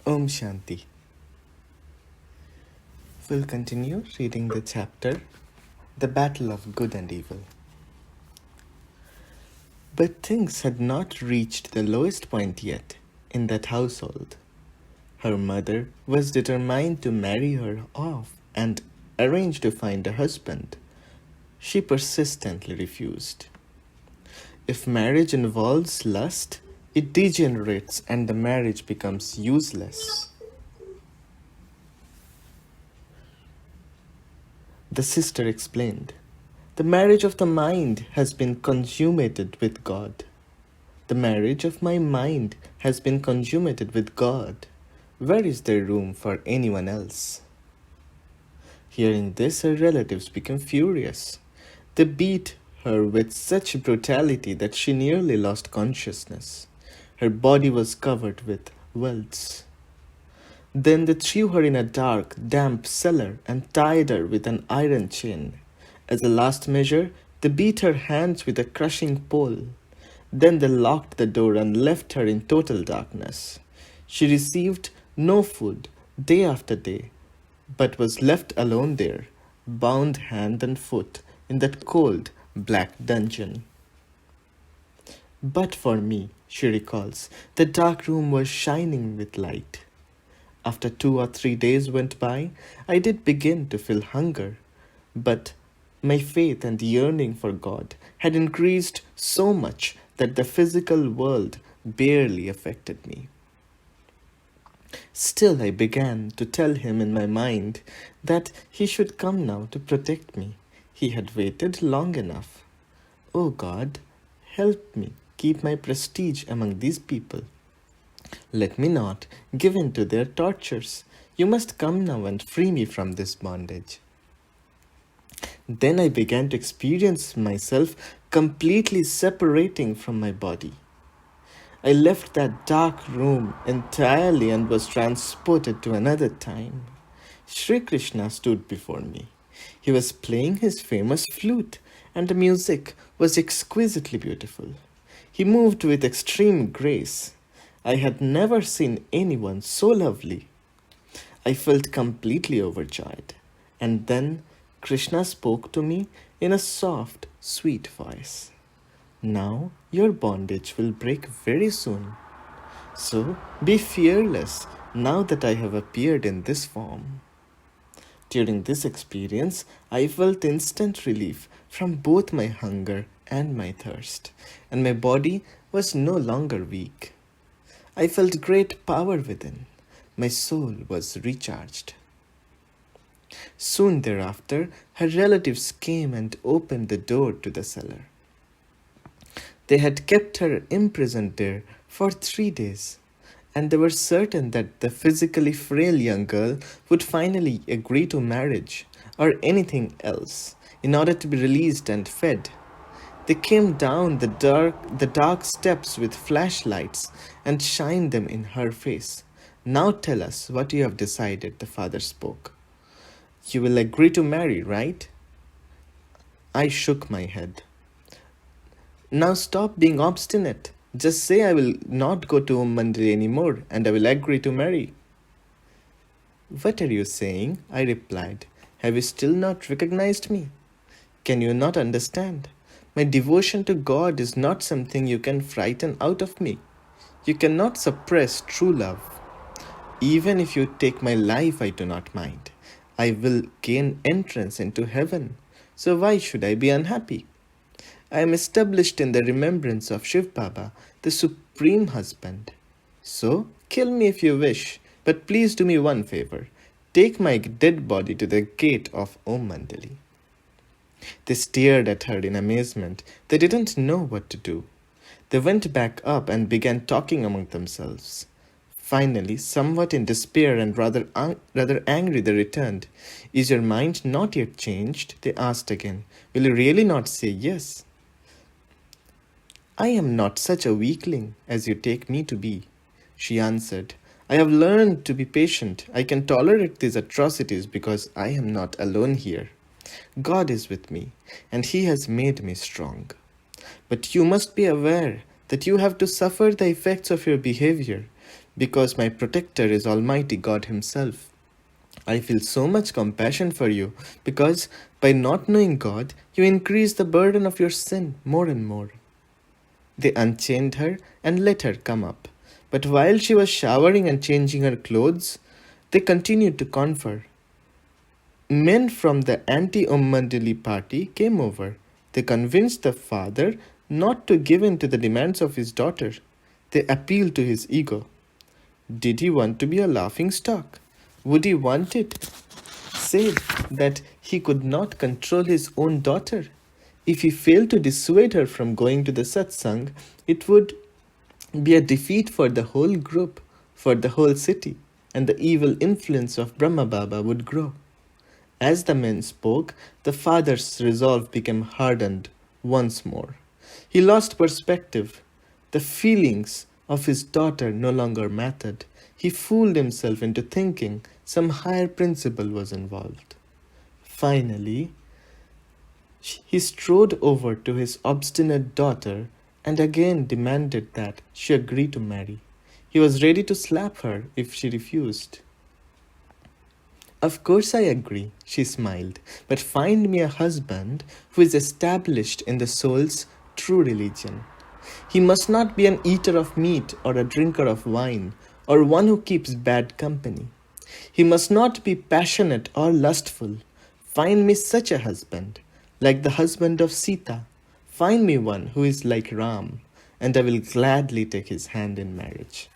Om Shanti. We'll continue reading the chapter, The Battle of Good and Evil. But things had not reached the lowest point yet in that household. Her mother was determined to marry her off and arrange to find a husband. She persistently refused. If marriage involves lust, it degenerates and the marriage becomes useless. The sister explained, the marriage of the mind has been consummated with God. The marriage of my mind has been consummated with God. Where is there room for anyone else? Hearing this, her relatives became furious. They beat her with such brutality that she nearly lost consciousness. Her body was covered with welts. Then they threw her in a dark, damp cellar and tied her with an iron chain. As a last measure, they beat her hands with a crushing pole. Then they locked the door and left her in total darkness. She received no food day after day, but was left alone there, bound hand and foot in that cold, black dungeon. But for me, she recalls, the dark room was shining with light. After 2 or 3 days went by, I did begin to feel hunger, but my faith and yearning for God had increased so much that the physical world barely affected me. Still, I began to tell him in my mind that he should come now to protect me. He had waited long enough. Oh God, help me keep my prestige among these people. Let me not give in to their tortures. You must come now and free me from this bondage. Then I began to experience myself completely separating from my body. I left that dark room entirely and was transported to another time. Sri Krishna stood before me. He was playing his famous flute, and the music was exquisitely beautiful. He moved with extreme grace. I had never seen anyone so lovely. I felt completely overjoyed. And then Krishna spoke to me in a soft, sweet voice. Now your bondage will break very soon. So be fearless now that I have appeared in this form. During this experience, I felt instant relief from both my hunger and my thirst, and my body was no longer weak. I felt great power within. My soul was recharged. Soon thereafter, her relatives came and opened the door to the cellar. They had kept her imprisoned there for 3 days, and they were certain that the physically frail young girl would finally agree to marriage or anything else in order to be released and fed. They came down the dark steps with flashlights and shined them in her face. Now tell us what you have decided, the father spoke. You will agree to marry, right? I shook my head. Now stop being obstinate. Just say I will not go to Mandiri anymore and I will agree to marry. What are you saying? I replied. Have you still not recognized me? Can you not understand? My devotion to God is not something you can frighten out of me. You cannot suppress true love. Even if you take my life, I do not mind. I will gain entrance into heaven. So why should I be unhappy? I am established in the remembrance of Shiv Baba, the Supreme Husband. So kill me if you wish, but please do me one favor. Take my dead body to the gate of Om Mandali. They stared at her in amazement. They didn't know what to do. They went back up and began talking among themselves. Finally, somewhat in despair and rather angry, they returned. Is your mind not yet changed? They asked again. Will you really not say yes? I am not such a weakling as you take me to be, she answered. I have learned to be patient. I can tolerate these atrocities because I am not alone here. God is with me, and He has made me strong. But you must be aware that you have to suffer the effects of your behavior. because my protector is Almighty God Himself. I feel so much compassion for you because by not knowing God, you increase the burden of your sin more and more. They unchained her and let her come up. But while she was showering and changing her clothes, they continued to confer. Men from the anti-Ummandili party came over. They convinced the father not to give in to the demands of his daughter. They appealed to his ego. Did he want to be a laughing stock? Would he want it? Said that he could not control his own daughter. If he failed to dissuade her from going to the satsang, it would be a defeat for the whole group, for the whole city, and the evil influence of Brahma Baba would grow. As the men spoke, the father's resolve became hardened once more. He lost perspective. The feelings of his daughter no longer mattered. He fooled himself into thinking some higher principle was involved. Finally, he strode over to his obstinate daughter and again demanded that she agree to marry. He was ready to slap her if she refused. Of course I agree, she smiled, but find me a husband who is established in the soul's true religion. He must not be an eater of meat or a drinker of wine or one who keeps bad company. He must not be passionate or lustful. Find me such a husband, like the husband of Sita. Find me one who is like Ram, and I will gladly take his hand in marriage.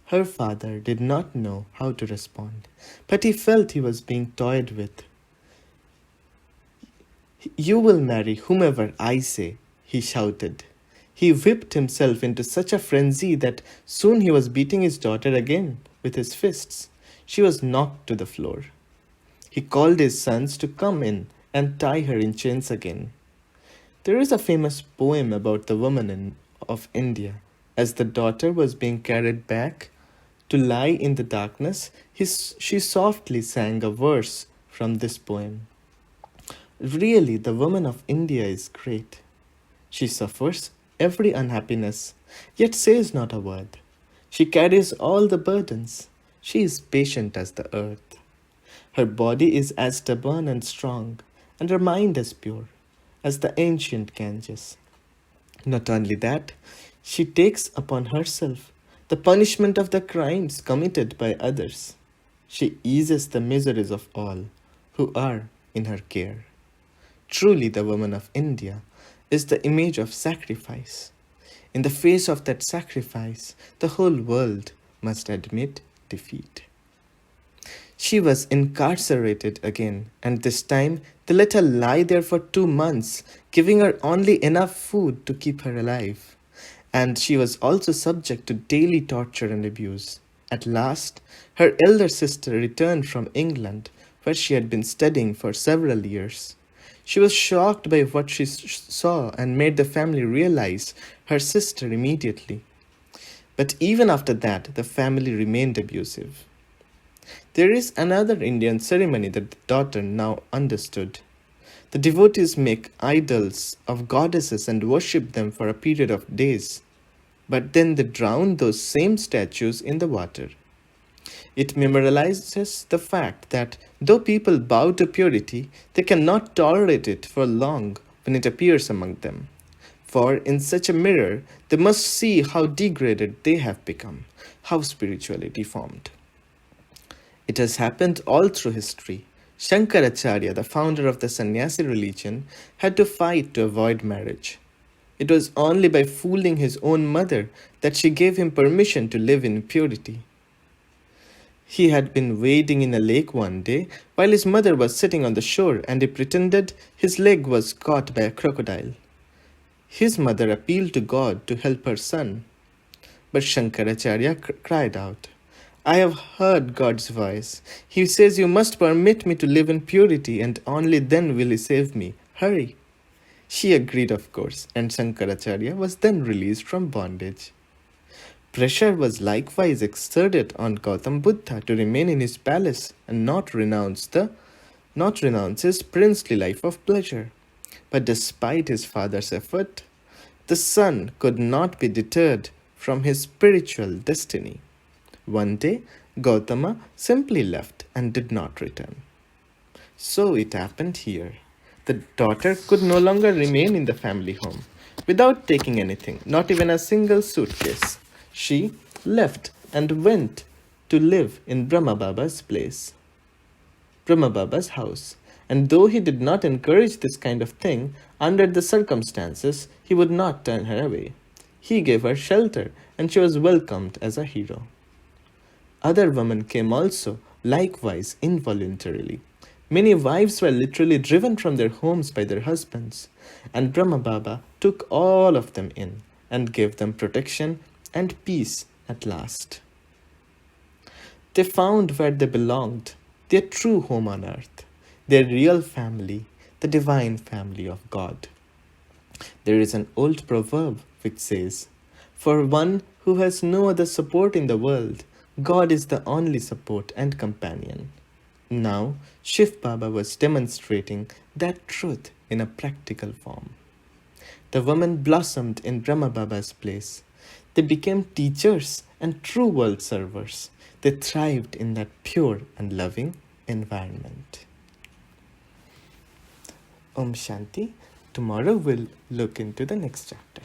Her father did not know how to respond, but he felt he was being toyed with. You will marry whomever I say, he shouted. He whipped himself into such a frenzy that soon he was beating his daughter again with his fists. She was knocked to the floor. He called his sons to come in and tie her in chains again. There is a famous poem about the woman of India. As the daughter was being carried back to lie in the darkness, she softly sang a verse from this poem. Really, the woman of India is great. She suffers every unhappiness, yet says not a word. She carries all the burdens. She is patient as the earth. Her body is as stubborn and strong, and her mind as pure as the ancient Ganges. Not only that, she takes upon herself the punishment of the crimes committed by others. She eases the miseries of all who are in her care. Truly, the woman of India is the image of sacrifice. In the face of that sacrifice, the whole world must admit defeat. She was incarcerated again, and this time they let her lie there for 2 months, giving her only enough food to keep her alive. And she was also subject to daily torture and abuse. At last, her elder sister returned from England, where she had been studying for several years. She was shocked by what she saw and made the family realize her sister immediately. But even after that, the family remained abusive. There is another Indian ceremony that the daughter now understood. The devotees make idols of goddesses and worship them for a period of days, but then they drown those same statues in the water. It memorializes the fact that though people bow to purity, they cannot tolerate it for long when it appears among them. For in such a mirror, they must see how degraded they have become, how spiritually deformed. It has happened all through history. Shankaracharya, the founder of the sannyasi religion, had to fight to avoid marriage. It was only by fooling his own mother that she gave him permission to live in purity. He had been wading in a lake one day while his mother was sitting on the shore, and he pretended his leg was caught by a crocodile. His mother appealed to God to help her son. But Shankaracharya cried out, I have heard God's voice. He says you must permit me to live in purity, and only then will he save me. Hurry. She agreed, of course, and Shankaracharya was then released from bondage. Pressure was likewise exerted on Gautam Buddha to remain in his palace and not renounce his princely life of pleasure. But despite his father's effort, the son could not be deterred from his spiritual destiny. One day, Gautama simply left and did not return. So it happened here. The daughter could no longer remain in the family home without taking anything, not even a single suitcase. She left and went to live in Brahma Baba's place, Brahma Baba's house. And though he did not encourage this kind of thing, under the circumstances, he would not turn her away. He gave her shelter, and she was welcomed as a hero. Other women came also, likewise involuntarily. Many wives were literally driven from their homes by their husbands, and Brahma Baba took all of them in and gave them protection and peace at last. They found where they belonged, their true home on earth, their real family, the divine family of God. There is an old proverb which says, "For one who has no other support in the world, God is the only support and companion." Now, Shiv Baba was demonstrating that truth in a practical form. The women blossomed in Brahma Baba's place. They became teachers and true world servers. They thrived in that pure and loving environment. Om Shanti. Tomorrow we'll look into the next chapter.